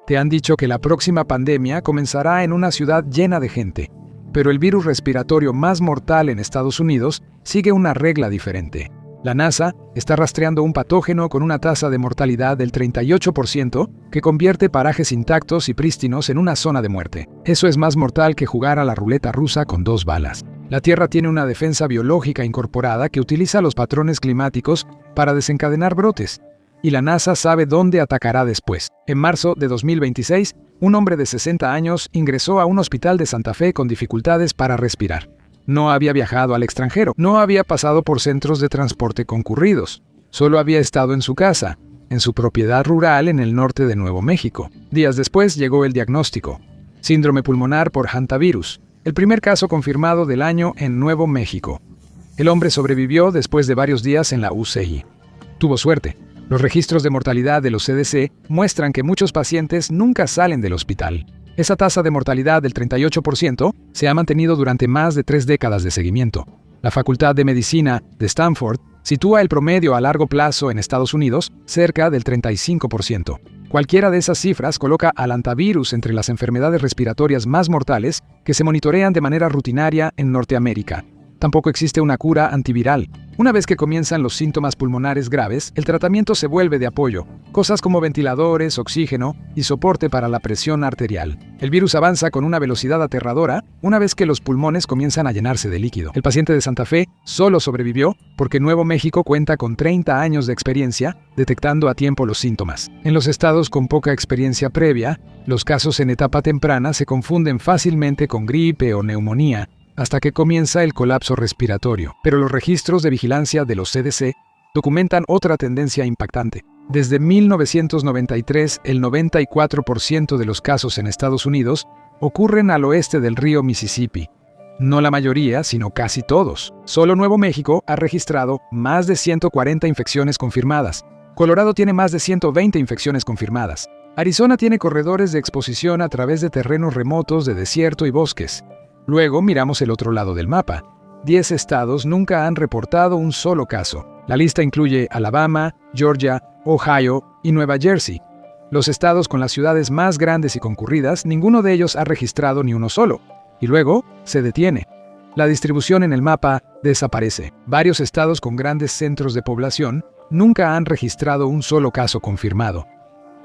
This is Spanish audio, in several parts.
Te han dicho que la próxima pandemia comenzará en una ciudad llena de gente, pero el virus respiratorio más mortal en Estados Unidos sigue una regla diferente. La NASA está rastreando un patógeno con una tasa de mortalidad del 38% que convierte parajes intactos y prístinos en una zona de muerte. Eso es más mortal que jugar a la ruleta rusa con 2 balas. La Tierra tiene una defensa biológica incorporada que utiliza los patrones climáticos para desencadenar brotes, y la NASA sabe dónde atacará después. En marzo de 2026, un hombre de 60 años ingresó a un hospital de Santa Fe con dificultades para respirar. No había viajado al extranjero, no había pasado por centros de transporte concurridos, solo había estado en su casa, en su propiedad rural en el norte de Nuevo México. Días después llegó el diagnóstico: síndrome pulmonar por hantavirus, el primer caso confirmado del año en Nuevo México. El hombre sobrevivió después de varios días en la UCI. Tuvo suerte. Los registros de mortalidad de los CDC muestran que muchos pacientes nunca salen del hospital. Esa tasa de mortalidad del 38% se ha mantenido durante más de 3 décadas de seguimiento. La Facultad de Medicina de Stanford sitúa el promedio a largo plazo en Estados Unidos cerca del 35%. Cualquiera de esas cifras coloca al hantavirus entre las enfermedades respiratorias más mortales que se monitorean de manera rutinaria en Norteamérica. Tampoco existe una cura antiviral. Una vez que comienzan los síntomas pulmonares graves, el tratamiento se vuelve de apoyo, cosas como ventiladores, oxígeno y soporte para la presión arterial. El virus avanza con una velocidad aterradora una vez que los pulmones comienzan a llenarse de líquido. El paciente de Santa Fe solo sobrevivió porque Nuevo México cuenta con 30 años de experiencia detectando a tiempo los síntomas. En los estados con poca experiencia previa, los casos en etapa temprana se confunden fácilmente con gripe o neumonía, hasta que comienza el colapso respiratorio. Pero los registros de vigilancia de los CDC documentan otra tendencia impactante. Desde 1993, el 94% de los casos en Estados Unidos ocurren al oeste del río Mississippi. No la mayoría, sino casi todos. Solo Nuevo México ha registrado más de 140 infecciones confirmadas. Colorado tiene más de 120 infecciones confirmadas. Arizona tiene corredores de exposición a través de terrenos remotos de desierto y bosques. Luego miramos el otro lado del mapa. 10 estados nunca han reportado un solo caso. La lista incluye Alabama, Georgia, Ohio y Nueva Jersey. Los estados con las ciudades más grandes y concurridas, ninguno de ellos ha registrado ni uno solo. Y luego se detiene. La distribución en el mapa desaparece. Varios estados con grandes centros de población nunca han registrado un solo caso confirmado.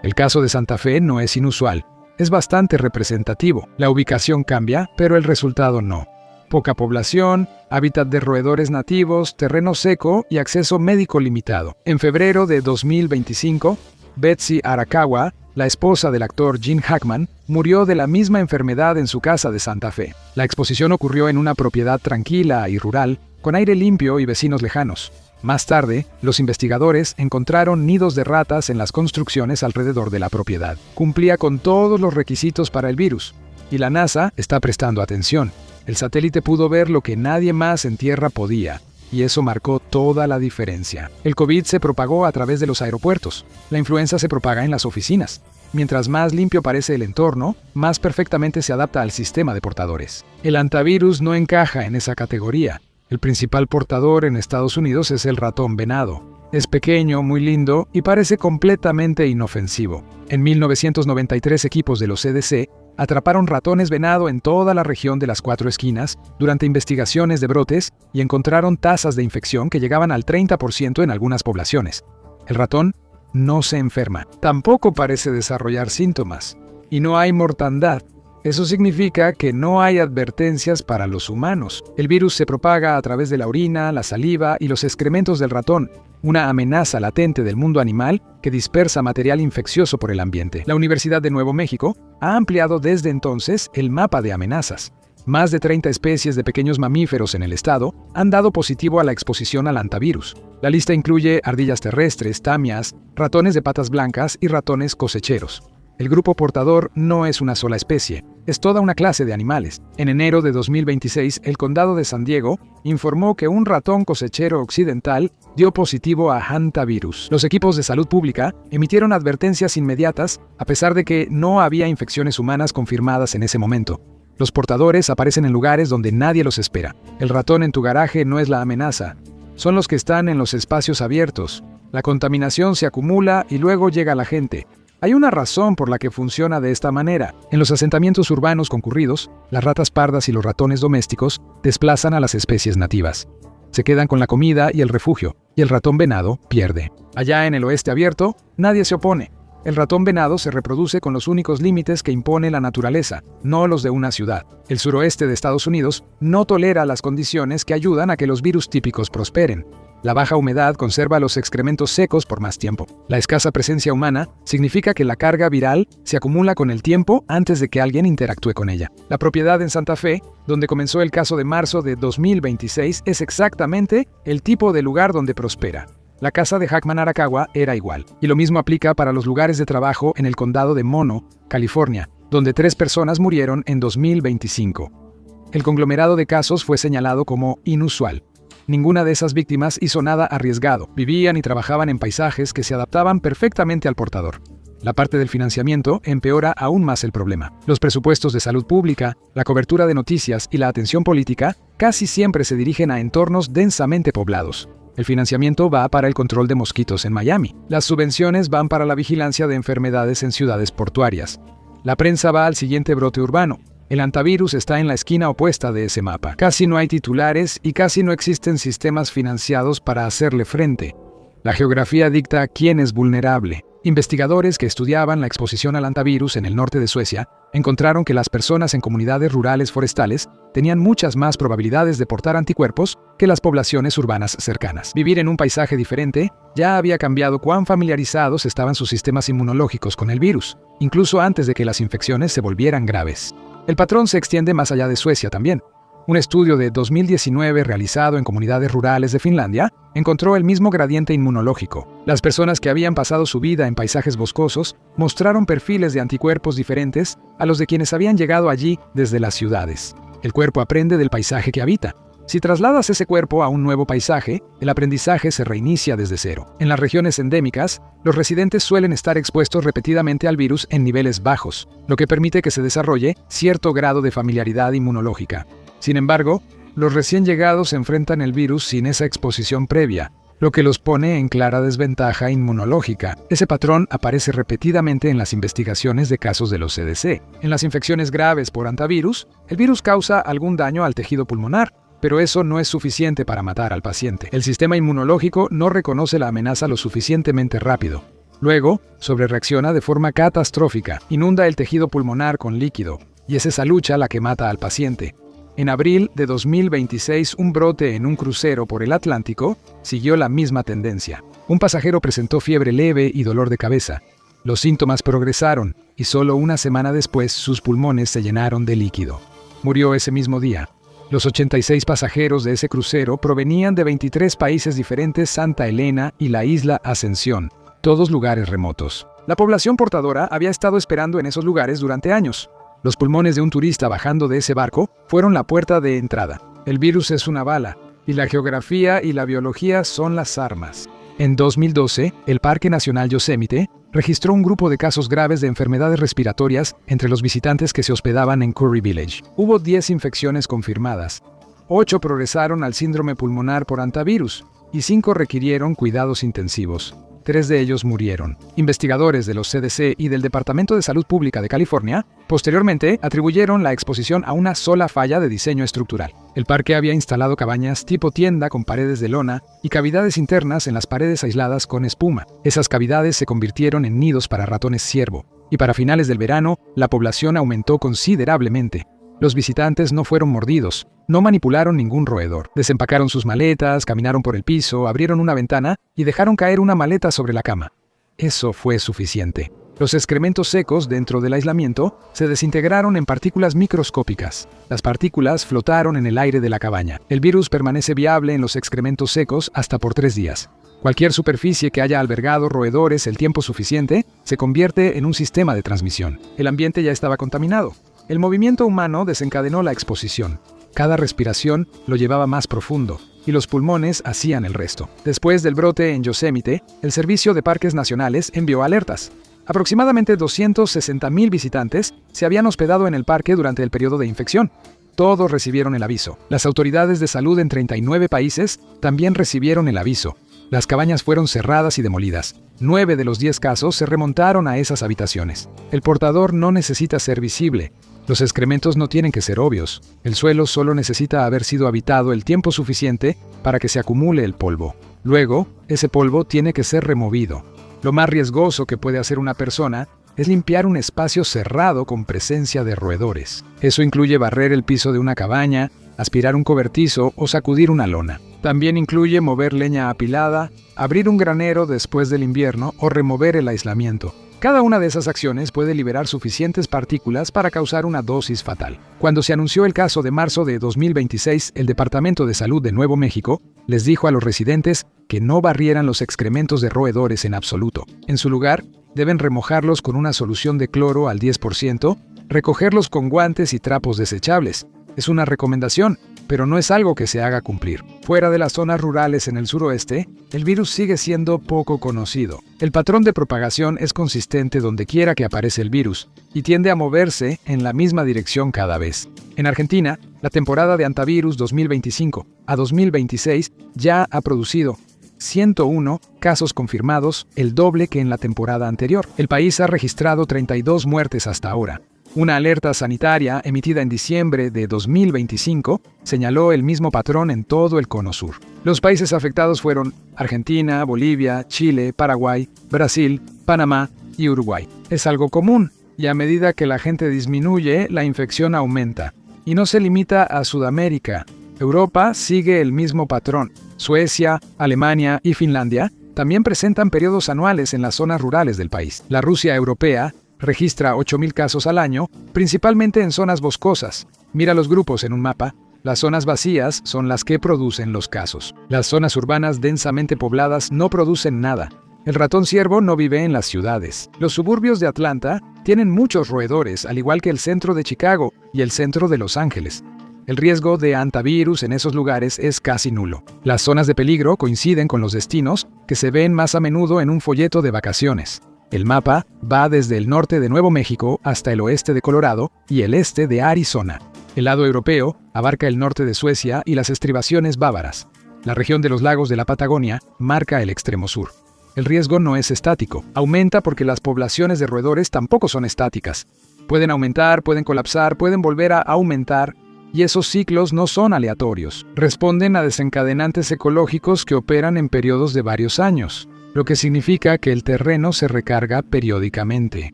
El caso de Santa Fe no es inusual. Es bastante representativo. La ubicación cambia, pero el resultado no. Poca población, hábitat de roedores nativos, terreno seco y acceso médico limitado. En febrero de 2025, Betsy Arakawa, la esposa del actor Gene Hackman, murió de la misma enfermedad en su casa de Santa Fe. La exposición ocurrió en una propiedad tranquila y rural, con aire limpio y vecinos lejanos. Más tarde, los investigadores encontraron nidos de ratas en las construcciones alrededor de la propiedad. Cumplía con todos los requisitos para el virus, y la NASA está prestando atención. El satélite pudo ver lo que nadie más en tierra podía, y eso marcó toda la diferencia. El COVID se propagó a través de los aeropuertos. La influenza se propaga en las oficinas. Mientras más limpio parece el entorno, más perfectamente se adapta al sistema de portadores. El hantavirus no encaja en esa categoría. El principal portador en Estados Unidos es el ratón venado. Es pequeño, muy lindo y parece completamente inofensivo. En 1993 equipos de los CDC atraparon ratones venado en toda la región de las 4 esquinas durante investigaciones de brotes y encontraron tasas de infección que llegaban al 30% en algunas poblaciones. El ratón no se enferma, tampoco parece desarrollar síntomas y no hay mortandad. Eso significa que no hay advertencias para los humanos. El virus se propaga a través de la orina, la saliva y los excrementos del ratón, una amenaza latente del mundo animal que dispersa material infeccioso por el ambiente. La Universidad de Nuevo México ha ampliado desde entonces el mapa de amenazas. Más de 30 especies de pequeños mamíferos en el estado han dado positivo a la exposición al hantavirus. La lista incluye ardillas terrestres, tamias, ratones de patas blancas y ratones cosecheros. El grupo portador no es una sola especie, es toda una clase de animales. En enero de 2026, el condado de San Diego informó que un ratón cosechero occidental dio positivo a hantavirus. Los equipos de salud pública emitieron advertencias inmediatas a pesar de que no había infecciones humanas confirmadas en ese momento. Los portadores aparecen en lugares donde nadie los espera. El ratón en tu garaje no es la amenaza, son los que están en los espacios abiertos. La contaminación se acumula y luego llega a la gente. Hay una razón por la que funciona de esta manera. En los asentamientos urbanos concurridos, las ratas pardas y los ratones domésticos desplazan a las especies nativas. Se quedan con la comida y el refugio, y el ratón venado pierde. Allá en el oeste abierto, nadie se opone. El ratón venado se reproduce con los únicos límites que impone la naturaleza, no los de una ciudad. El suroeste de Estados Unidos no tolera las condiciones que ayudan a que los virus típicos prosperen. La baja humedad conserva los excrementos secos por más tiempo. La escasa presencia humana significa que la carga viral se acumula con el tiempo antes de que alguien interactúe con ella. La propiedad en Santa Fe, donde comenzó el caso de marzo de 2026, es exactamente el tipo de lugar donde prospera. La casa de Hackman Arakawa era igual. Y lo mismo aplica para los lugares de trabajo en el condado de Mono, California, donde 3 personas murieron en 2025. El conglomerado de casos fue señalado como inusual. Ninguna de esas víctimas hizo nada arriesgado. Vivían y trabajaban en paisajes que se adaptaban perfectamente al portador. La parte del financiamiento empeora aún más el problema. Los presupuestos de salud pública, la cobertura de noticias y la atención política casi siempre se dirigen a entornos densamente poblados. El financiamiento va para el control de mosquitos en Miami. Las subvenciones van para la vigilancia de enfermedades en ciudades portuarias. La prensa va al siguiente brote urbano. El antivirus está en la esquina opuesta de ese mapa. Casi no hay titulares y casi no existen sistemas financiados para hacerle frente. La geografía dicta quién es vulnerable. Investigadores que estudiaban la exposición al antivirus en el norte de Suecia encontraron que las personas en comunidades rurales forestales tenían muchas más probabilidades de portar anticuerpos que las poblaciones urbanas cercanas. Vivir en un paisaje diferente ya había cambiado cuán familiarizados estaban sus sistemas inmunológicos con el virus, incluso antes de que las infecciones se volvieran graves. El patrón se extiende más allá de Suecia también. Un estudio de 2019 realizado en comunidades rurales de Finlandia encontró el mismo gradiente inmunológico. Las personas que habían pasado su vida en paisajes boscosos mostraron perfiles de anticuerpos diferentes a los de quienes habían llegado allí desde las ciudades. El cuerpo aprende del paisaje que habita. Si trasladas ese cuerpo a un nuevo paisaje, el aprendizaje se reinicia desde cero. En las regiones endémicas, los residentes suelen estar expuestos repetidamente al virus en niveles bajos, lo que permite que se desarrolle cierto grado de familiaridad inmunológica. Sin embargo, los recién llegados enfrentan el virus sin esa exposición previa, lo que los pone en clara desventaja inmunológica. Ese patrón aparece repetidamente en las investigaciones de casos de los CDC. En las infecciones graves por antivirus, el virus causa algún daño al tejido pulmonar, pero eso no es suficiente para matar al paciente. El sistema inmunológico no reconoce la amenaza lo suficientemente rápido. Luego, sobrereacciona de forma catastrófica, inunda el tejido pulmonar con líquido, y es esa lucha la que mata al paciente. En abril de 2026, un brote en un crucero por el Atlántico siguió la misma tendencia. Un pasajero presentó fiebre leve y dolor de cabeza. Los síntomas progresaron, y solo una semana después sus pulmones se llenaron de líquido. Murió ese mismo día. Los 86 pasajeros de ese crucero provenían de 23 países diferentes, Santa Elena y la isla Ascensión, todos lugares remotos. La población portadora había estado esperando en esos lugares durante años. Los pulmones de un turista bajando de ese barco fueron la puerta de entrada. El virus es una bala, y la geografía y la biología son las armas. En 2012, el Parque Nacional Yosemite registró un grupo de casos graves de enfermedades respiratorias entre los visitantes que se hospedaban en Curry Village. Hubo 10 infecciones confirmadas. 8 progresaron al síndrome pulmonar por antivirus y 5 requirieron cuidados intensivos. 3 de ellos murieron. Investigadores de los CDC y del Departamento de Salud Pública de California posteriormente atribuyeron la exposición a una sola falla de diseño estructural. El parque había instalado cabañas tipo tienda con paredes de lona y cavidades internas en las paredes aisladas con espuma. Esas cavidades se convirtieron en nidos para ratones ciervo, y para finales del verano, la población aumentó considerablemente. Los visitantes no fueron mordidos, no manipularon ningún roedor. Desempacaron sus maletas, caminaron por el piso, abrieron una ventana y dejaron caer una maleta sobre la cama. Eso fue suficiente. Los excrementos secos dentro del aislamiento se desintegraron en partículas microscópicas. Las partículas flotaron en el aire de la cabaña. El virus permanece viable en los excrementos secos hasta por 3 días. Cualquier superficie que haya albergado roedores el tiempo suficiente se convierte en un sistema de transmisión. El ambiente ya estaba contaminado. El movimiento humano desencadenó la exposición. Cada respiración lo llevaba más profundo, y los pulmones hacían el resto. Después del brote en Yosemite, el Servicio de Parques Nacionales envió alertas. Aproximadamente 260,000 visitantes se habían hospedado en el parque durante el periodo de infección. Todos recibieron el aviso. Las autoridades de salud en 39 países también recibieron el aviso. Las cabañas fueron cerradas y demolidas. 9 de los 10 casos se remontaron a esas habitaciones. El portador no necesita ser visible. Los excrementos no tienen que ser obvios. El suelo solo necesita haber sido habitado el tiempo suficiente para que se acumule el polvo. Luego, ese polvo tiene que ser removido. Lo más riesgoso que puede hacer una persona es limpiar un espacio cerrado con presencia de roedores. Eso incluye barrer el piso de una cabaña, aspirar un cobertizo o sacudir una lona. También incluye mover leña apilada, abrir un granero después del invierno o remover el aislamiento. Cada una de esas acciones puede liberar suficientes partículas para causar una dosis fatal. Cuando se anunció el caso de marzo de 2026, el Departamento de Salud de Nuevo México les dijo a los residentes que no barrieran los excrementos de roedores en absoluto. En su lugar, deben remojarlos con una solución de cloro al 10%, recogerlos con guantes y trapos desechables. Es una recomendación, pero no es algo que se haga cumplir. Fuera de las zonas rurales en el suroeste, el virus sigue siendo poco conocido. El patrón de propagación es consistente donde quiera que aparece el virus y tiende a moverse en la misma dirección cada vez. En Argentina, la temporada de antivirus 2025 a 2026 ya ha producido 101 casos confirmados, el doble que en la temporada anterior. El país ha registrado 32 muertes hasta ahora. Una alerta sanitaria emitida en diciembre de 2025 señaló el mismo patrón en todo el cono sur. Los países afectados fueron Argentina, Bolivia, Chile, Paraguay, Brasil, Panamá y Uruguay. Es algo común, y a medida que la gente disminuye, la infección aumenta. Y no se limita a Sudamérica. Europa sigue el mismo patrón. Suecia, Alemania y Finlandia también presentan periodos anuales en las zonas rurales del país. La Rusia europea registra 8.000 casos al año, principalmente en zonas boscosas. Mira los grupos en un mapa. Las zonas vacías son las que producen los casos. Las zonas urbanas densamente pobladas no producen nada. El ratón ciervo no vive en las ciudades. Los suburbios de Atlanta tienen muchos roedores, al igual que el centro de Chicago y el centro de Los Ángeles. El riesgo de hantavirus en esos lugares es casi nulo. Las zonas de peligro coinciden con los destinos que se ven más a menudo en un folleto de vacaciones. El mapa va desde el norte de Nuevo México hasta el oeste de Colorado y el este de Arizona. El lado europeo abarca el norte de Suecia y las estribaciones bávaras. La región de los lagos de la Patagonia marca el extremo sur. El riesgo no es estático. Aumenta porque las poblaciones de roedores tampoco son estáticas. Pueden aumentar, pueden colapsar, pueden volver a aumentar, y esos ciclos no son aleatorios. Responden a desencadenantes ecológicos que operan en periodos de varios años, lo que significa que el terreno se recarga periódicamente.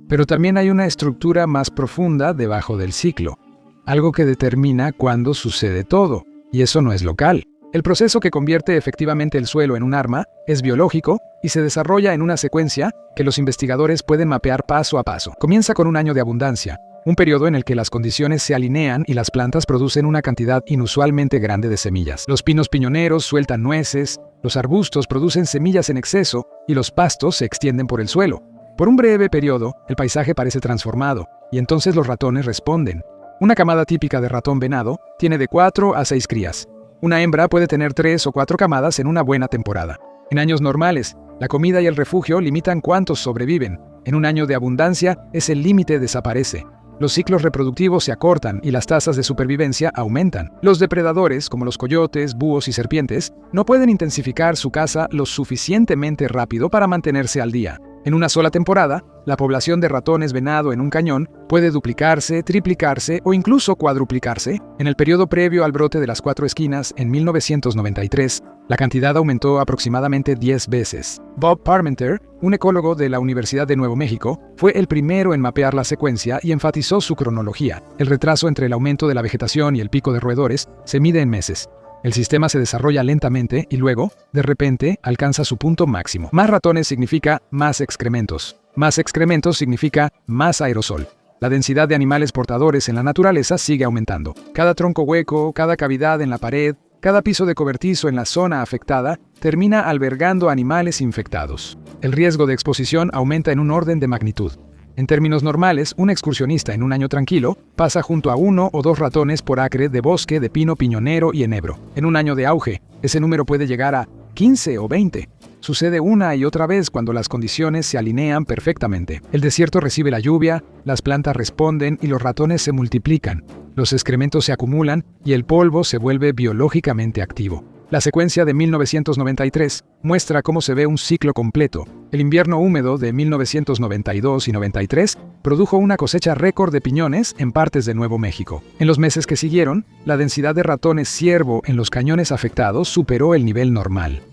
Pero también hay una estructura más profunda debajo del ciclo, algo que determina cuándo sucede todo, y eso no es local. El proceso que convierte efectivamente el suelo en un arma es biológico y se desarrolla en una secuencia que los investigadores pueden mapear paso a paso. Comienza con un año de abundancia, un periodo en el que las condiciones se alinean y las plantas producen una cantidad inusualmente grande de semillas. Los pinos piñoneros sueltan nueces, los arbustos producen semillas en exceso y los pastos se extienden por el suelo. Por un breve periodo, el paisaje parece transformado y entonces los ratones responden. Una camada típica de ratón venado tiene de 4 a 6 crías. Una hembra puede tener 3 o 4 camadas en una buena temporada. En años normales, la comida y el refugio limitan cuántos sobreviven. En un año de abundancia, ese límite desaparece. Los ciclos reproductivos se acortan y las tasas de supervivencia aumentan. Los depredadores, como los coyotes, búhos y serpientes, no pueden intensificar su caza lo suficientemente rápido para mantenerse al día. En una sola temporada, la población de ratones venado en un cañón puede duplicarse, triplicarse o incluso cuadruplicarse. En el periodo previo al brote de las 4 esquinas, en 1993, la cantidad aumentó aproximadamente 10 veces. Bob Parmenter, un ecólogo de la Universidad de Nuevo México, fue el primero en mapear la secuencia y enfatizó su cronología. El retraso entre el aumento de la vegetación y el pico de roedores se mide en meses. El sistema se desarrolla lentamente y luego, de repente, alcanza su punto máximo. Más ratones significa más excrementos. Más excrementos significa más aerosol. La densidad de animales portadores en la naturaleza sigue aumentando. Cada tronco hueco, cada cavidad en la pared, cada piso de cobertizo en la zona afectada termina albergando animales infectados. El riesgo de exposición aumenta en un orden de magnitud. En términos normales, un excursionista en un año tranquilo pasa junto a 1 o 2 ratones por acre de bosque de pino piñonero y enebro. En un año de auge, ese número puede llegar a 15 o 20. Sucede una y otra vez cuando las condiciones se alinean perfectamente. El desierto recibe la lluvia, las plantas responden y los ratones se multiplican. Los excrementos se acumulan y el polvo se vuelve biológicamente activo. La secuencia de 1993 muestra cómo se ve un ciclo completo. El invierno húmedo de 1992 y 93 produjo una cosecha récord de piñones en partes de Nuevo México. En los meses que siguieron, la densidad de ratones ciervo en los cañones afectados superó el nivel normal.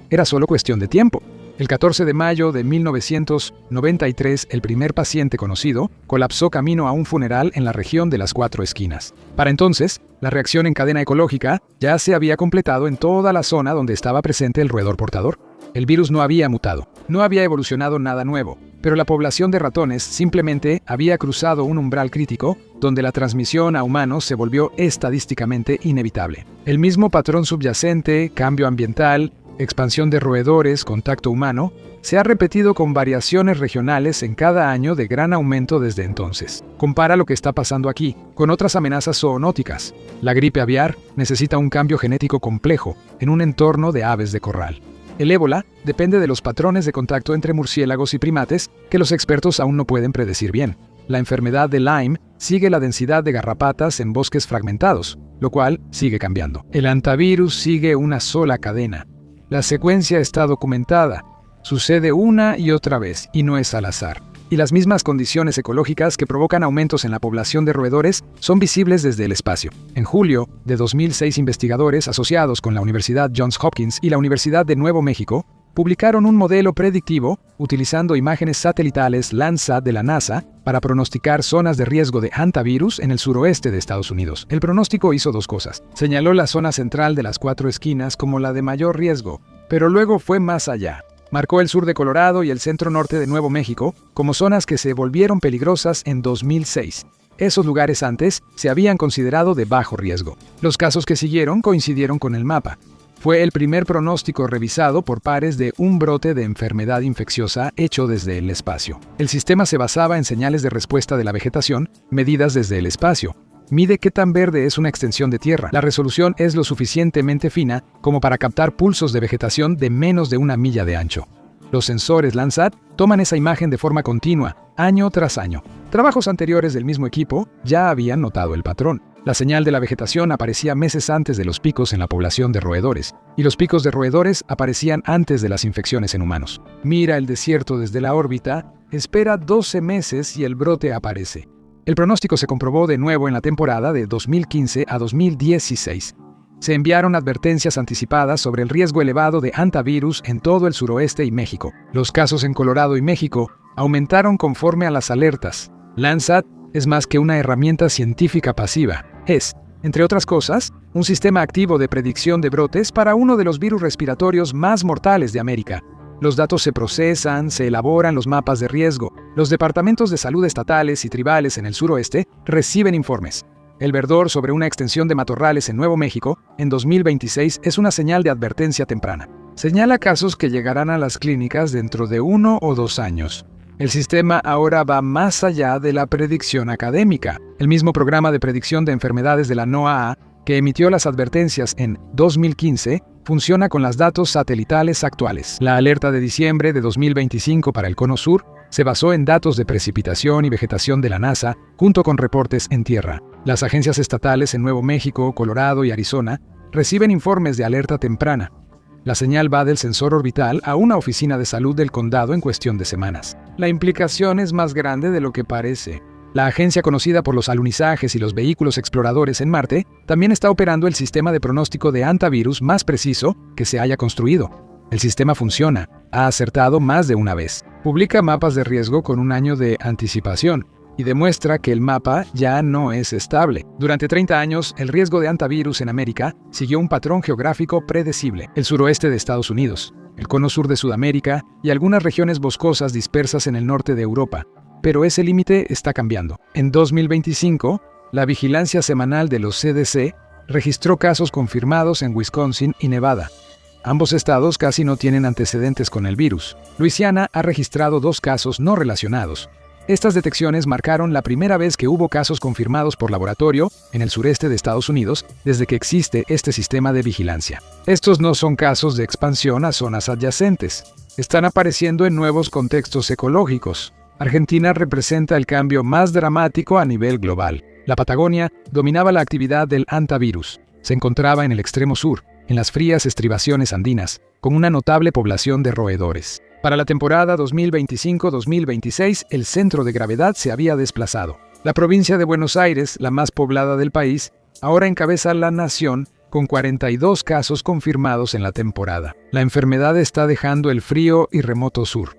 Era solo cuestión de tiempo. El 14 de mayo de 1993, el primer paciente conocido colapsó camino a un funeral en la región de las Cuatro Esquinas. Para entonces, la reacción en cadena ecológica ya se había completado en toda la zona donde estaba presente el roedor portador. El virus no había mutado, no había evolucionado nada nuevo, pero la población de ratones simplemente había cruzado un umbral crítico donde la transmisión a humanos se volvió estadísticamente inevitable. El mismo patrón subyacente, cambio ambiental, expansión de roedores, contacto humano, se ha repetido con variaciones regionales en cada año de gran aumento desde entonces. Compara lo que está pasando aquí con otras amenazas zoonóticas. La gripe aviar necesita un cambio genético complejo en un entorno de aves de corral. El ébola depende de los patrones de contacto entre murciélagos y primates que los expertos aún no pueden predecir bien. La enfermedad de Lyme sigue la densidad de garrapatas en bosques fragmentados, lo cual sigue cambiando. El hantavirus sigue una sola cadena. La secuencia está documentada, sucede una y otra vez, y no es al azar. Y las mismas condiciones ecológicas que provocan aumentos en la población de roedores son visibles desde el espacio. En julio de 2006, investigadores asociados con la Universidad Johns Hopkins y la Universidad de Nuevo México publicaron un modelo predictivo utilizando imágenes satelitales Landsat de la NASA para pronosticar zonas de riesgo de hantavirus en el suroeste de Estados Unidos. El pronóstico hizo dos cosas. Señaló la zona central de las Cuatro Esquinas como la de mayor riesgo, pero luego fue más allá. Marcó el sur de Colorado y el centro norte de Nuevo México como zonas que se volvieron peligrosas en 2006. Esos lugares antes se habían considerado de bajo riesgo. Los casos que siguieron coincidieron con el mapa. Fue el primer pronóstico revisado por pares de un brote de enfermedad infecciosa hecho desde el espacio. El sistema se basaba en señales de respuesta de la vegetación medidas desde el espacio. Mide qué tan verde es una extensión de tierra. La resolución es lo suficientemente fina como para captar pulsos de vegetación de menos de 1 milla de ancho. Los sensores Landsat toman esa imagen de forma continua, año tras año. Trabajos anteriores del mismo equipo ya habían notado el patrón. La señal de la vegetación aparecía meses antes de los picos en la población de roedores, y los picos de roedores aparecían antes de las infecciones en humanos. Mira el desierto desde la órbita, espera 12 meses y el brote aparece. El pronóstico se comprobó de nuevo en la temporada de 2015 a 2016. Se enviaron advertencias anticipadas sobre el riesgo elevado de hantavirus en todo el suroeste y México. Los casos en Colorado y México aumentaron conforme a las alertas. Landsat es más que una herramienta científica pasiva. Es, entre otras cosas, un sistema activo de predicción de brotes para uno de los virus respiratorios más mortales de América. Los datos se procesan, se elaboran los mapas de riesgo. Los departamentos de salud estatales y tribales en el suroeste reciben informes. El verdor sobre una extensión de matorrales en Nuevo México en 2026 es una señal de advertencia temprana. Señala casos que llegarán a las clínicas dentro de 1 o 2 años. El sistema ahora va más allá de la predicción académica. El mismo programa de predicción de enfermedades de la NOAA, que emitió las advertencias en 2015, funciona con los datos satelitales actuales. La alerta de diciembre de 2025 para el Cono Sur se basó en datos de precipitación y vegetación de la NASA, junto con reportes en tierra. Las agencias estatales en Nuevo México, Colorado y Arizona reciben informes de alerta temprana. La señal va del sensor orbital a una oficina de salud del condado en cuestión de semanas. La implicación es más grande de lo que parece. La agencia conocida por los alunizajes y los vehículos exploradores en Marte también está operando el sistema de pronóstico de hantavirus más preciso que se haya construido. El sistema funciona, ha acertado más de una vez. Publica mapas de riesgo con un año de anticipación y demuestra que el mapa ya no es estable. Durante 30 años, el riesgo de hantavirus en América siguió un patrón geográfico predecible. El suroeste de Estados Unidos, el cono sur de Sudamérica y algunas regiones boscosas dispersas en el norte de Europa. Pero ese límite está cambiando. En 2025, la vigilancia semanal de los CDC registró casos confirmados en Wisconsin y Nevada. Ambos estados casi no tienen antecedentes con el virus. Luisiana ha registrado 2 casos no relacionados. Estas detecciones marcaron la primera vez que hubo casos confirmados por laboratorio en el sureste de Estados Unidos desde que existe este sistema de vigilancia. Estos no son casos de expansión a zonas adyacentes. Están apareciendo en nuevos contextos ecológicos. Argentina representa el cambio más dramático a nivel global. La Patagonia dominaba la actividad del hantavirus. Se encontraba en el extremo sur, en las frías estribaciones andinas, con una notable población de roedores. Para la temporada 2025-2026, el centro de gravedad se había desplazado. La provincia de Buenos Aires, la más poblada del país, ahora encabeza la nación con 42 casos confirmados en la temporada. La enfermedad está dejando el frío y remoto sur.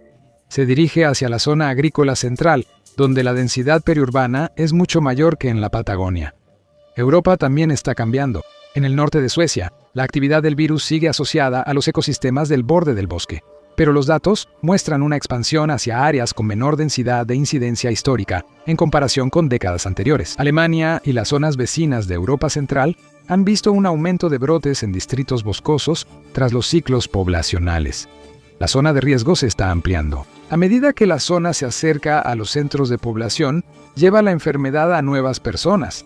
Se dirige hacia la zona agrícola central, donde la densidad periurbana es mucho mayor que en la Patagonia. Europa también está cambiando. En el norte de Suecia, la actividad del virus sigue asociada a los ecosistemas del borde del bosque, pero los datos muestran una expansión hacia áreas con menor densidad de incidencia histórica en comparación con décadas anteriores. Alemania y las zonas vecinas de Europa Central han visto un aumento de brotes en distritos boscosos tras los ciclos poblacionales. La zona de riesgo se está ampliando. A medida que la zona se acerca a los centros de población, lleva la enfermedad a nuevas personas.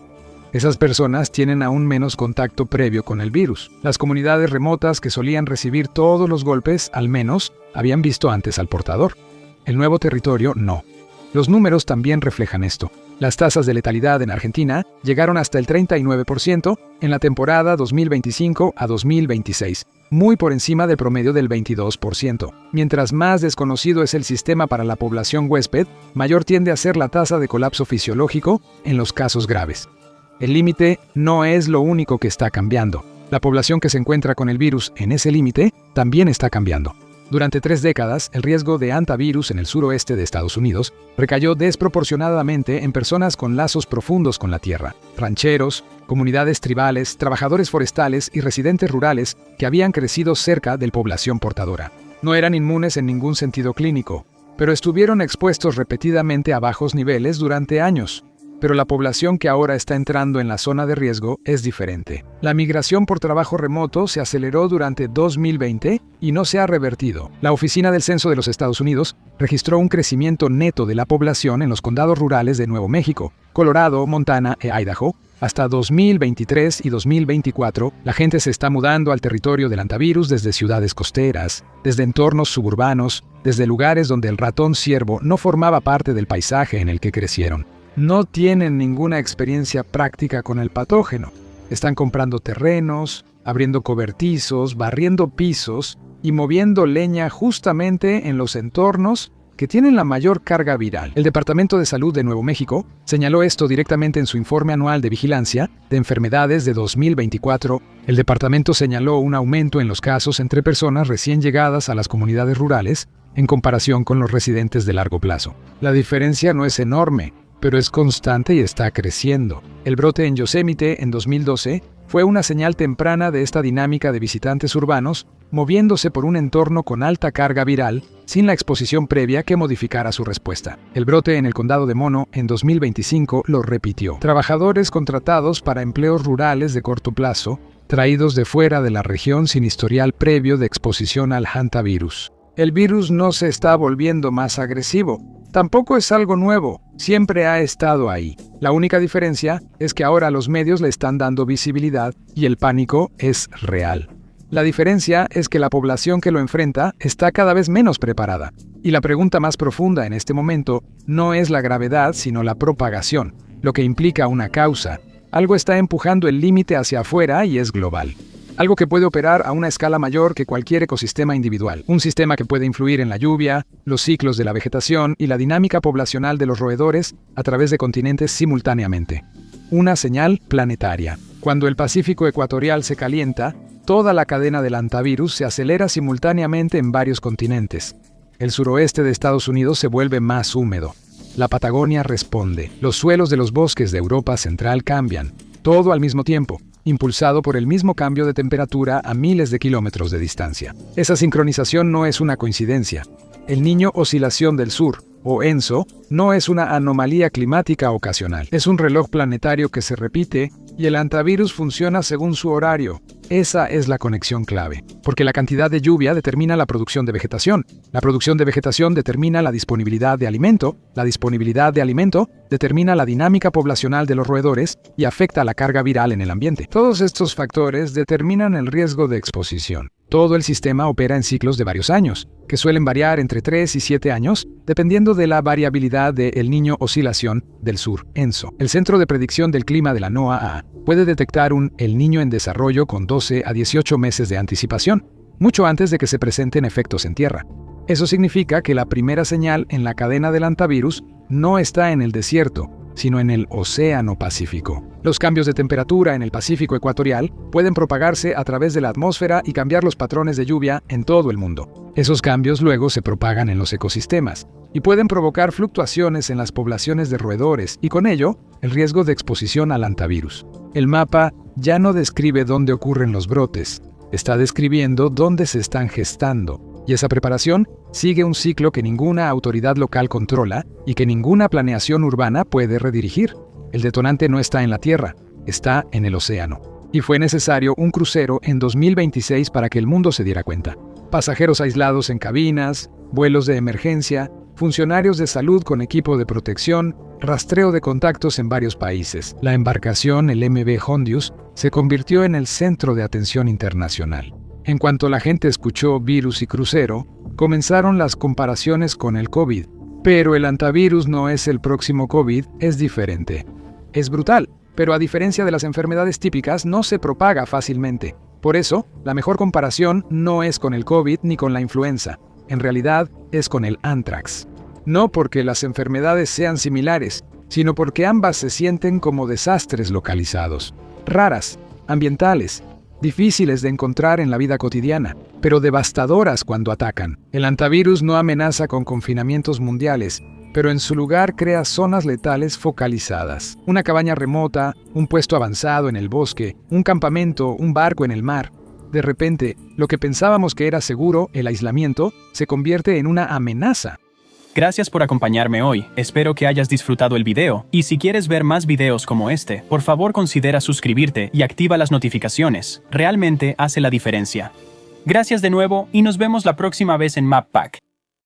Esas personas tienen aún menos contacto previo con el virus. Las comunidades remotas que solían recibir todos los golpes, al menos, habían visto antes al portador. El nuevo territorio no. Los números también reflejan esto. Las tasas de letalidad en Argentina llegaron hasta el 39% en la temporada 2025 a 2026, muy por encima del promedio del 22%. Mientras más desconocido es el sistema para la población huésped, mayor tiende a ser la tasa de colapso fisiológico en los casos graves. El límite no es lo único que está cambiando. La población que se encuentra con el virus en ese límite también está cambiando. Durante 3 décadas, el riesgo de hantavirus en el suroeste de Estados Unidos recayó desproporcionadamente en personas con lazos profundos con la tierra, rancheros, comunidades tribales, trabajadores forestales y residentes rurales que habían crecido cerca de la población portadora. No eran inmunes en ningún sentido clínico, pero estuvieron expuestos repetidamente a bajos niveles durante años. Pero la población que ahora está entrando en la zona de riesgo es diferente. La migración por trabajo remoto se aceleró durante 2020 y no se ha revertido. La Oficina del Censo de los Estados Unidos registró un crecimiento neto de la población en los condados rurales de Nuevo México, Colorado, Montana e Idaho. Hasta 2023 y 2024, la gente se está mudando al territorio del hantavirus desde ciudades costeras, desde entornos suburbanos, desde lugares donde el ratón ciervo no formaba parte del paisaje en el que crecieron. No tienen ninguna experiencia práctica con el patógeno. Están comprando terrenos, abriendo cobertizos, barriendo pisos y moviendo leña justamente en los entornos que tienen la mayor carga viral. El Departamento de Salud de Nuevo México señaló esto directamente en su informe anual de vigilancia de enfermedades de 2024. El departamento señaló un aumento en los casos entre personas recién llegadas a las comunidades rurales en comparación con los residentes de largo plazo. La diferencia no es enorme, pero es constante y está creciendo. El brote en Yosemite en 2012 fue una señal temprana de esta dinámica de visitantes urbanos moviéndose por un entorno con alta carga viral sin la exposición previa que modificara su respuesta. El brote en el condado de Mono en 2025 lo repitió. Trabajadores contratados para empleos rurales de corto plazo, traídos de fuera de la región sin historial previo de exposición al hantavirus. El virus no se está volviendo más agresivo. Tampoco es algo nuevo, siempre ha estado ahí. La única diferencia es que ahora los medios le están dando visibilidad y el pánico es real. La diferencia es que la población que lo enfrenta está cada vez menos preparada. Y la pregunta más profunda en este momento no es la gravedad, sino la propagación, lo que implica una causa. Algo está empujando el límite hacia afuera y es global. Algo que puede operar a una escala mayor que cualquier ecosistema individual. Un sistema que puede influir en la lluvia, los ciclos de la vegetación y la dinámica poblacional de los roedores a través de continentes simultáneamente. Una señal planetaria. Cuando el Pacífico ecuatorial se calienta, toda la cadena del hantavirus se acelera simultáneamente en varios continentes. El suroeste de Estados Unidos se vuelve más húmedo. La Patagonia responde. Los suelos de los bosques de Europa Central cambian. Todo al mismo tiempo, impulsado por el mismo cambio de temperatura a miles de kilómetros de distancia. Esa sincronización no es una coincidencia. El Niño Oscilación del Sur, o ENSO, no es una anomalía climática ocasional. Es un reloj planetario que se repite y el hantavirus funciona según su horario. Esa es la conexión clave, porque la cantidad de lluvia determina la producción de vegetación. La producción de vegetación determina la disponibilidad de alimento. La disponibilidad de alimento determina la dinámica poblacional de los roedores y afecta la carga viral en el ambiente. Todos estos factores determinan el riesgo de exposición. Todo el sistema opera en ciclos de varios años, que suelen variar entre 3 y 7 años, dependiendo de la variabilidad de El Niño Oscilación del Sur, ENSO. El Centro de Predicción del Clima de la NOAA puede detectar un El Niño en desarrollo con 12 a 18 meses de anticipación, mucho antes de que se presenten efectos en Tierra. Eso significa que la primera señal en la cadena del hantavirus no está en el desierto, sino en el Océano Pacífico. Los cambios de temperatura en el Pacífico ecuatorial pueden propagarse a través de la atmósfera y cambiar los patrones de lluvia en todo el mundo. Esos cambios luego se propagan en los ecosistemas y pueden provocar fluctuaciones en las poblaciones de roedores y con ello el riesgo de exposición al hantavirus. El mapa ya no describe dónde ocurren los brotes, está describiendo dónde se están gestando. Y esa preparación sigue un ciclo que ninguna autoridad local controla y que ninguna planeación urbana puede redirigir. El detonante no está en la Tierra, está en el océano. Y fue necesario un crucero en 2026 para que el mundo se diera cuenta. Pasajeros aislados en cabinas, vuelos de emergencia, funcionarios de salud con equipo de protección, rastreo de contactos en varios países. La embarcación, el MV Hondius, se convirtió en el centro de atención internacional. En cuanto la gente escuchó virus y crucero, comenzaron las comparaciones con el COVID. Pero el hantavirus no es el próximo COVID, es diferente. Es brutal, pero a diferencia de las enfermedades típicas, no se propaga fácilmente. Por eso, la mejor comparación no es con el COVID ni con la influenza. En realidad, es con el anthrax. No porque las enfermedades sean similares, sino porque ambas se sienten como desastres localizados. Raras, ambientales, difíciles de encontrar en la vida cotidiana, pero devastadoras cuando atacan. El hantavirus no amenaza con confinamientos mundiales, pero en su lugar crea zonas letales focalizadas. Una cabaña remota, un puesto avanzado en el bosque, un campamento, un barco en el mar. De repente, lo que pensábamos que era seguro, el aislamiento, se convierte en una amenaza. Gracias por acompañarme hoy, espero que hayas disfrutado el video, y si quieres ver más videos como este, por favor considera suscribirte y activa las notificaciones, realmente hace la diferencia. Gracias de nuevo y nos vemos la próxima vez en MapPack.